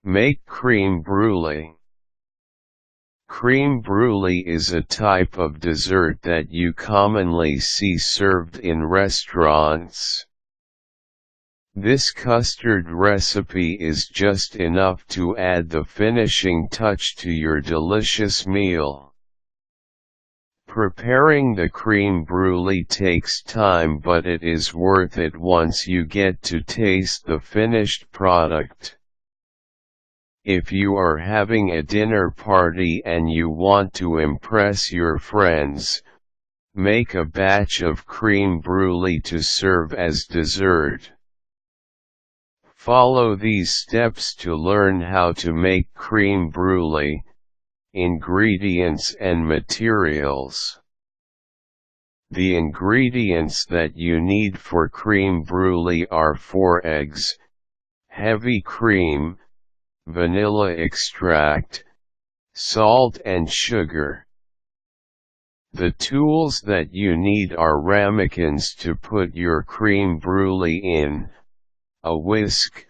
Make creme brulee. Creme brulee is a type of dessert that you commonly see served in restaurants. This custard recipe is just enough to add the finishing touch to your delicious meal. Preparing the creme brulee takes time, but it is worth it once you get to taste the finished product. If you are having a dinner party and you want to impress your friends, make a batch of creme brulee to serve as dessert. Follow these steps to learn how to make creme brulee. Ingredients and materials. The ingredients that you need for creme brulee are 4 eggs, heavy cream, vanilla extract, salt and sugar. The tools that you need are ramekins to put your creme brulee in, a whisk,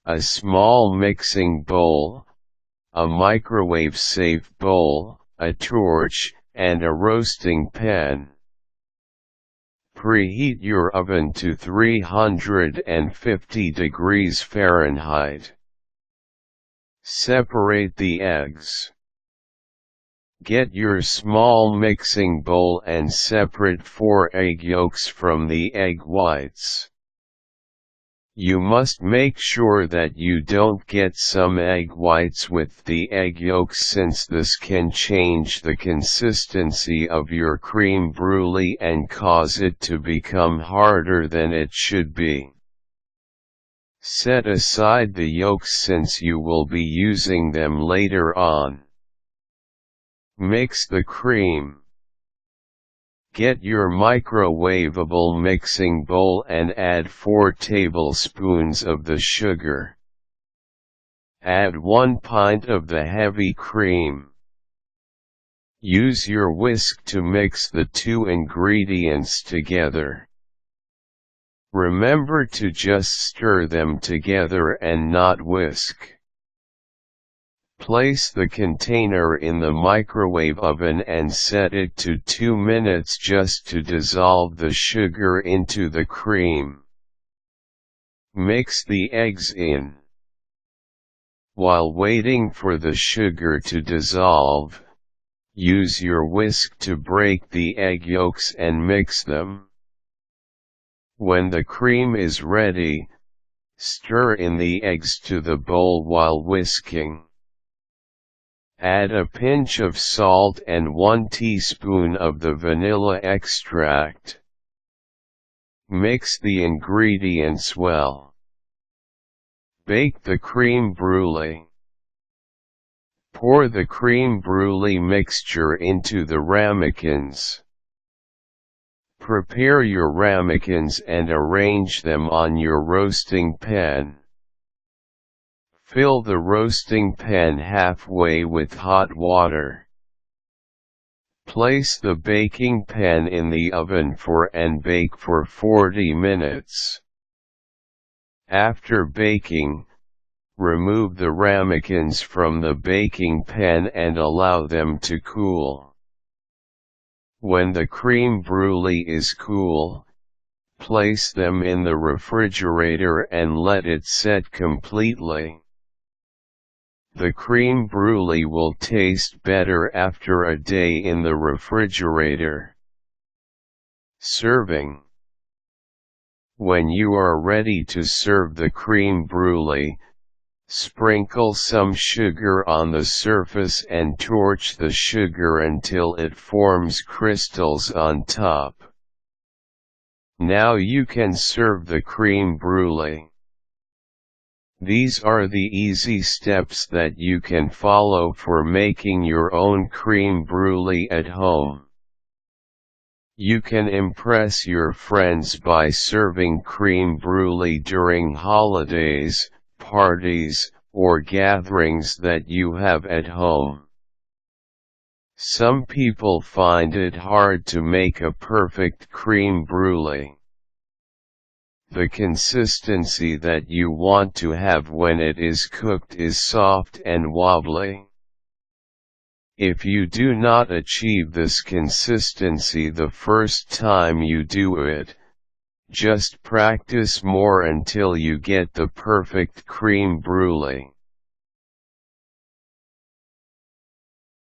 a small mixing bowl, a microwave-safe bowl, a torch, and a roasting pan. Preheat your oven to 350 degrees Fahrenheit. Separate the eggs. Get your small mixing bowl and separate 4 egg yolks from the egg whites. You must make sure that you don't get some egg whites with the egg yolks, since this can change the consistency of your creme brulee and cause it to become harder than it should be. Set aside the yolks since you will be using them later on. Mix the cream. Get your microwaveable mixing bowl and add 4 tablespoons of the sugar. Add 1 pint of the heavy cream. Use your whisk to mix the 2 ingredients together. Remember to just stir them together and not whisk. Place the container in the microwave oven and set it to 2 minutes just to dissolve the sugar into the cream. Mix the eggs in. While waiting for the sugar to dissolve, use your whisk to break the egg yolks and mix them. When the cream is ready, stir in the eggs to the bowl while whisking. Add a pinch of salt and 1 teaspoon of the vanilla extract. Mix the ingredients well. Bake the creme brulee. Pour the creme brulee mixture into the ramekins. Prepare your ramekins and arrange them on your roasting pan. Fill the roasting pan halfway with hot water. Place the baking pan in the oven and bake for 40 minutes. After baking, remove the ramekins from the baking pan and allow them to cool. When the creme brulee is cool, place them in the refrigerator and let it set completely. The creme brulee will taste better after a day in the refrigerator. Serving. When you are ready to serve the creme brulee, sprinkle some sugar on the surface and torch the sugar until it forms crystals on top. Now you can serve the creme brulee. These are the easy steps that you can follow for making your own creme brulee at home. You can impress your friends by serving creme brulee during holidays, parties, or gatherings that you have at home. Some people find it hard to make a perfect creme brulee. The consistency that you want to have when it is cooked is soft and wobbly. If you do not achieve this consistency the first time you do it, just practice more until you get the perfect creme brulee.